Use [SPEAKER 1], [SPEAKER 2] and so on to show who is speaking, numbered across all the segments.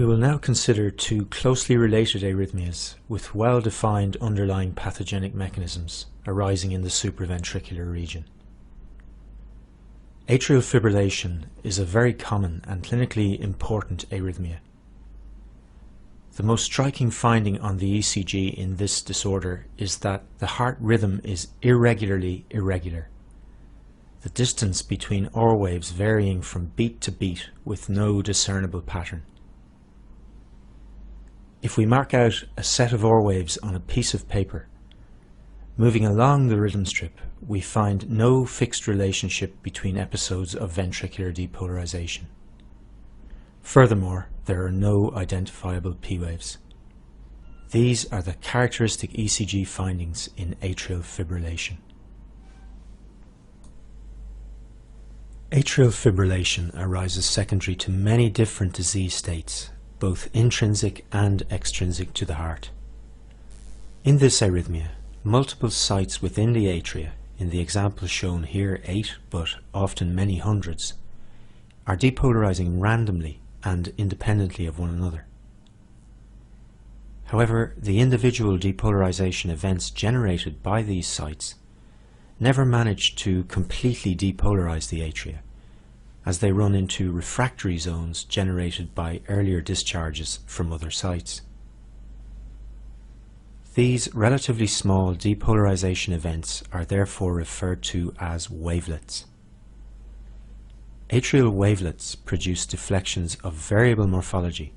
[SPEAKER 1] will now consider two closely related arrhythmias with well-defined underlying pathogenic mechanisms arising in the supraventricular region. Atrial fibrillation is a very common and clinically important arrhythmia. The most striking finding on the ECG in this disorder is that the heart rhythm is irregularly irregular, the distance between aura waves varying from beat to beat with no discernible pattern. If we mark out a set of aura waves on a piece of paper, moving along the rhythm strip, we find no fixed relationship between episodes of ventricular depolarization. Furthermore, there are no identifiable P waves. These are the characteristic ECG findings in atrial fibrillation. Atrial fibrillation arises secondary to many different disease states, both intrinsic and extrinsic to the heart. In this arrhythmia, multiple sites within the atria, in the example shown here 8 but often many hundreds, are depolarizing randomly and independently of one another. However, the individual depolarization events generated by these sites never manage to completely depolarize the atria, as they run into refractory zones generated by earlier discharges from other sites. These relatively small depolarization events are therefore referred to as wavelets. Atrial wavelets produce deflections of variable morphology,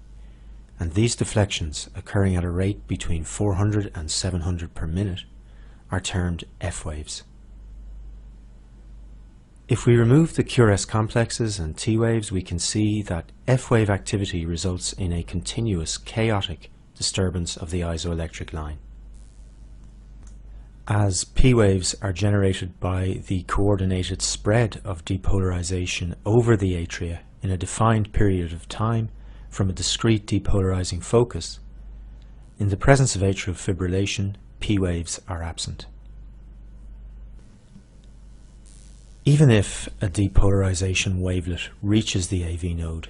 [SPEAKER 1] and these deflections, occurring at a rate between 400 and 700 per minute, are termed F waves. If we remove the QRS complexes and T waves, we can see that F wave activity results in a continuous chaotic disturbance of the isoelectric line. As P waves are generated by the coordinated spread of depolarization over the atria in a defined period of time from a discrete depolarizing focus, in the presence of atrial fibrillation, P waves are absent. Even if a depolarization wavelet reaches the AV node,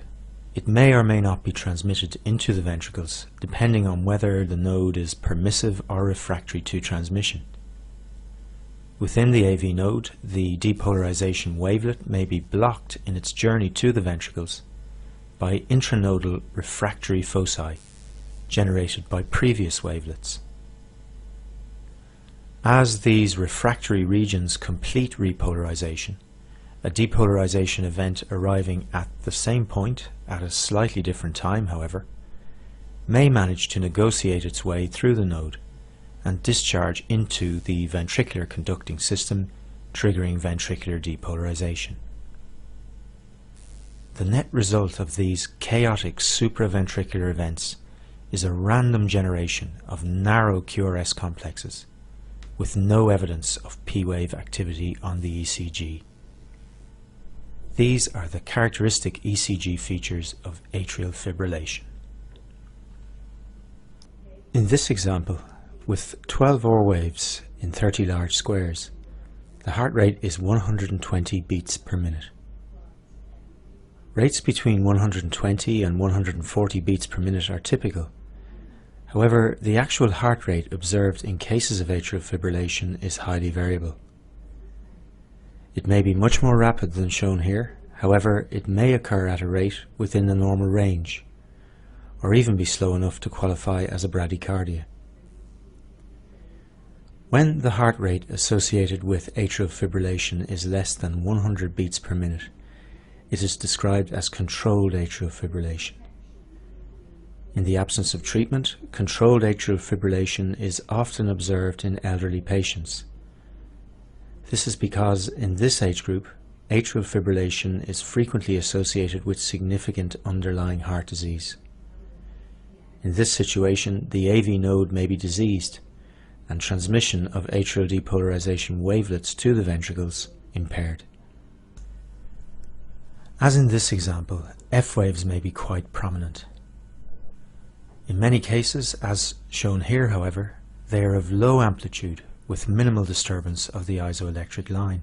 [SPEAKER 1] it may or may not be transmitted into the ventricles depending on whether the node is permissive or refractory to transmission. Within the AV node, the depolarization wavelet may be blocked in its journey to the ventricles by intranodal refractory foci generated by previous wavelets. As these refractory regions complete repolarization, a depolarization event arriving at the same point at a slightly different time, however, may manage to negotiate its way through the node and discharge into the ventricular conducting system, triggering ventricular depolarization. The net result of these chaotic supraventricular events is a random generation of narrow QRS complexes with no evidence of P-wave activity on the ECG. These are the characteristic ECG features of atrial fibrillation. In this example, with 12 aura waves in 30 large squares, the heart rate is 120 beats per minute. Rates between 120 and 140 beats per minute are typical. However, the actual heart rate observed in cases of atrial fibrillation is highly variable. It may be much more rapid than shown here, however it may occur at a rate within the normal range, or even be slow enough to qualify as a bradycardia. When the heart rate associated with atrial fibrillation is less than 100 beats per minute, it is described as controlled atrial fibrillation. In the absence of treatment, controlled atrial fibrillation is often observed in elderly patients. This is because in this age group, atrial fibrillation is frequently associated with significant underlying heart disease. In this situation, the AV node may be diseased, and transmission of atrial depolarization wavelets to the ventricles impaired. As in this example, F waves may be quite prominent. In many cases, as shown here however, they are of low amplitude with minimal disturbance of the isoelectric line.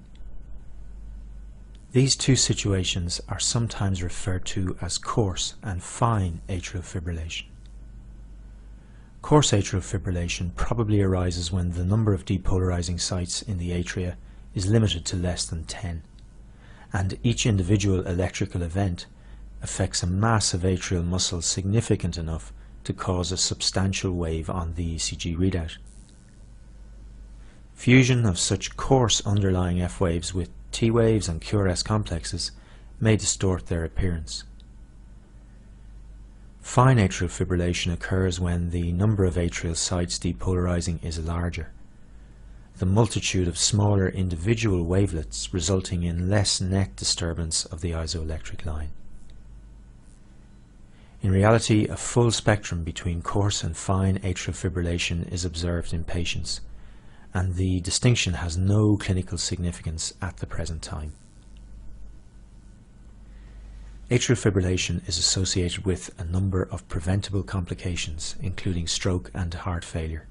[SPEAKER 1] These two situations are sometimes referred to as coarse and fine atrial fibrillation. Coarse atrial fibrillation probably arises when the number of depolarizing sites in the atria is limited to less than 10, and each individual electrical event affects a mass of atrial muscle significant enough to cause a substantial wave on the ECG readout. Fusion of such coarse underlying F waves with T waves and QRS complexes may distort their appearance. Fine atrial fibrillation occurs when the number of atrial sites depolarizing is larger, the multitude of smaller individual wavelets resulting in less net disturbance of the isoelectric line. In reality, a full spectrum between coarse and fine atrial fibrillation is observed in patients, and the distinction has no clinical significance at the present time. Atrial fibrillation is associated with a number of preventable complications, including stroke and heart failure.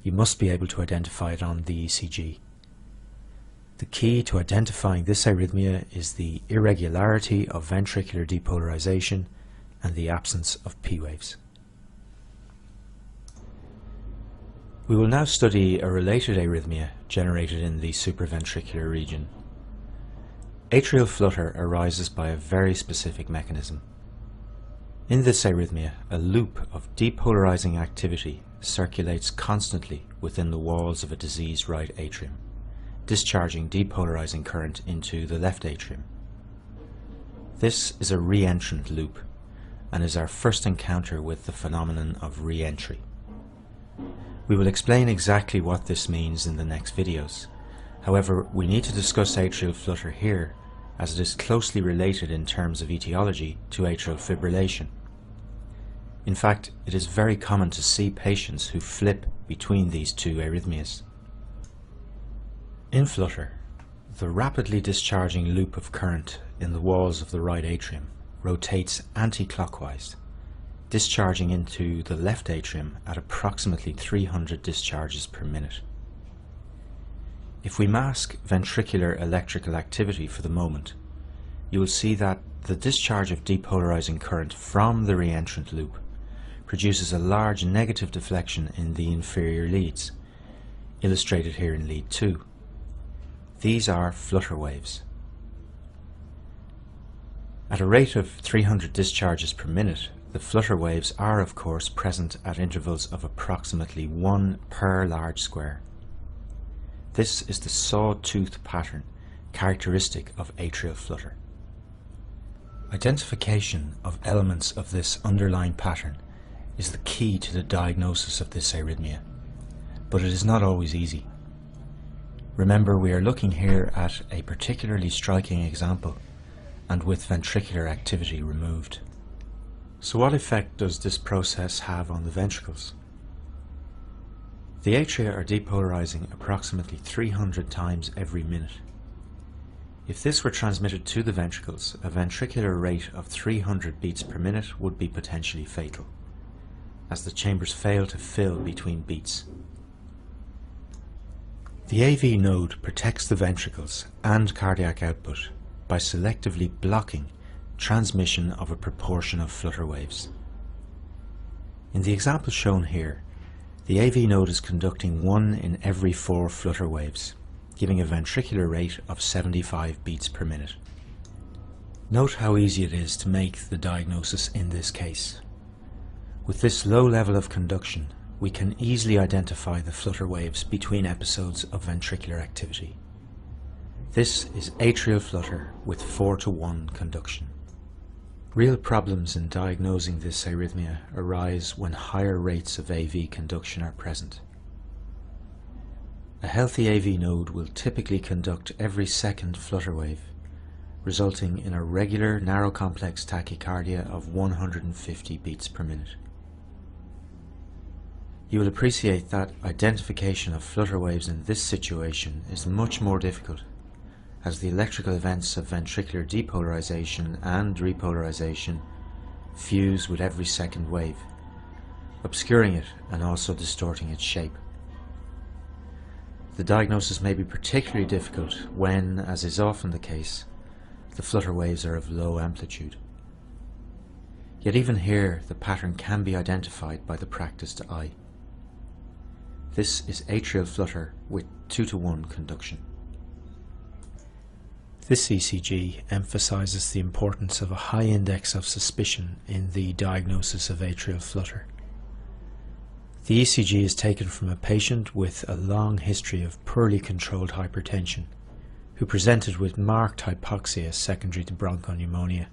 [SPEAKER 1] You must be able to identify it on the ECG. The key to identifying this arrhythmia is the irregularity of ventricular depolarization and the absence of P waves. We will now study a related arrhythmia generated in the supraventricular region. Atrial flutter arises by a very specific mechanism. In this arrhythmia, a loop of depolarizing activity circulates constantly within the walls of a diseased right atrium, discharging depolarizing current into the left atrium. This is a re-entrant loop and is our first encounter with the phenomenon of re-entry. We will explain exactly what this means in the next videos. However, we need to discuss atrial flutter here as it is closely related in terms of etiology to atrial fibrillation. In fact, it is very common to see patients who flip between these two arrhythmias. In flutter, the rapidly discharging loop of current in the walls of the right atrium rotates anti-clockwise, discharging into the left atrium at approximately 300 discharges per minute. If we mask ventricular electrical activity for the moment, you will see that the discharge of depolarizing current from the re-entrant loop produces a large negative deflection in the inferior leads, illustrated here in lead 2. These are flutter waves. At a rate of 300 discharges per minute, the flutter waves are of course present at intervals of approximately 1 per large square. This is the sawtooth pattern characteristic of atrial flutter. Identification of elements of this underlying pattern is the key to the diagnosis of this arrhythmia, but it is not always easy. Remember, we are looking here at a particularly striking example and with ventricular activity removed. So what effect does this process have on the ventricles? The atria are depolarizing approximately 300 times every minute. If this were transmitted to the ventricles, a ventricular rate of 300 beats per minute would be potentially fatal, as the chambers fail to fill between beats. The AV node protects the ventricles and cardiac output by selectively blocking transmission of a proportion of flutter waves. In the example shown here, the AV node is conducting 1 in every 4 flutter waves, giving a ventricular rate of 75 beats per minute. Note how easy it is to make the diagnosis in this case. With this low level of conduction, we can easily identify the flutter waves between episodes of ventricular activity. This is atrial flutter with 4:1 conduction. Real problems in diagnosing this arrhythmia arise when higher rates of AV conduction are present. A healthy AV node will typically conduct every second flutter wave, resulting in a regular narrow complex tachycardia of 150 beats per minute. You will appreciate that identification of flutter waves in this situation is much more difficult, as the electrical events of ventricular depolarization and repolarization fuse with every second wave, obscuring it and also distorting its shape. The diagnosis may be particularly difficult when, as is often the case, the flutter waves are of low amplitude. Yet even here the pattern can be identified by the practiced eye. This is atrial flutter with 2:1 conduction. This ECG emphasizes the importance of a high index of suspicion in the diagnosis of atrial flutter. The ECG is taken from a patient with a long history of poorly controlled hypertension, who presented with marked hypoxia secondary to bronchopneumonia.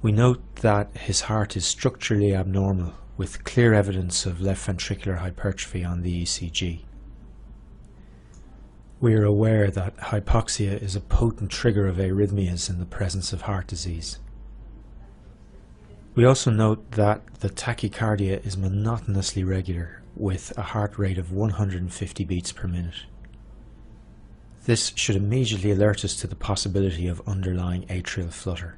[SPEAKER 1] We note that his heart is structurally abnormal, with clear evidence of left ventricular hypertrophy on the ECG. We are aware that hypoxia is a potent trigger of arrhythmias in the presence of heart disease. We also note that the tachycardia is monotonously regular, with a heart rate of 150 beats per minute. This should immediately alert us to the possibility of underlying atrial flutter.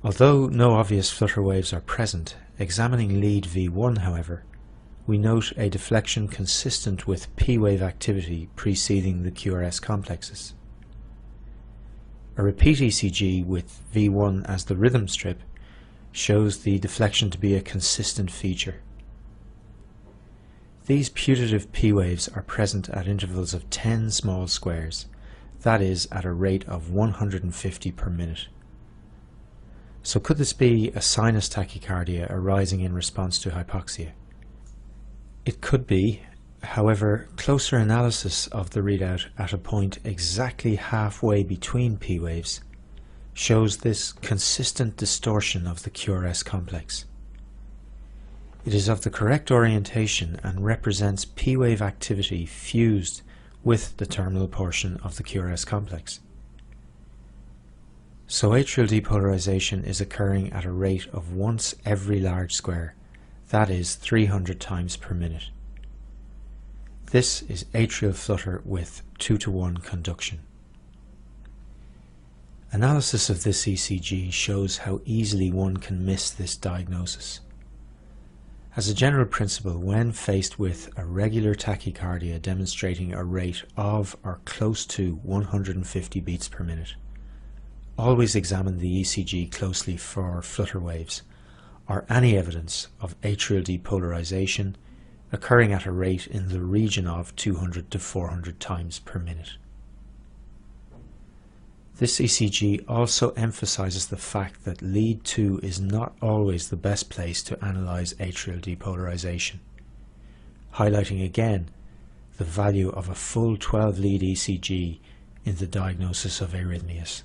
[SPEAKER 1] Although no obvious flutter waves are present, examining lead V1, however, we note a deflection consistent with P-wave activity preceding the QRS complexes. A repeat ECG with V1 as the rhythm strip shows the deflection to be a consistent feature. These putative P-waves are present at intervals of 10 small squares, that is, at a rate of 150 per minute. So could this be a sinus tachycardia arising in response to hypoxia? It could be. However, closer analysis of the readout at a point exactly halfway between P waves shows this consistent distortion of the QRS complex. It is of the correct orientation and represents P wave activity fused with the terminal portion of the QRS complex. So atrial depolarization is occurring at a rate of once every large square, that is 300 times per minute. This is atrial flutter with 2:1 conduction. Analysis of this ECG shows how easily one can miss this diagnosis. As a general principle, when faced with a regular tachycardia demonstrating a rate of or close to 150 beats per minute, always examine the ECG closely for flutter waves or any evidence of atrial depolarization occurring at a rate in the region of 200 to 400 times per minute. This ECG also emphasizes the fact that lead 2 is not always the best place to analyze atrial depolarization, highlighting again the value of a full 12 lead ECG in the diagnosis of arrhythmias.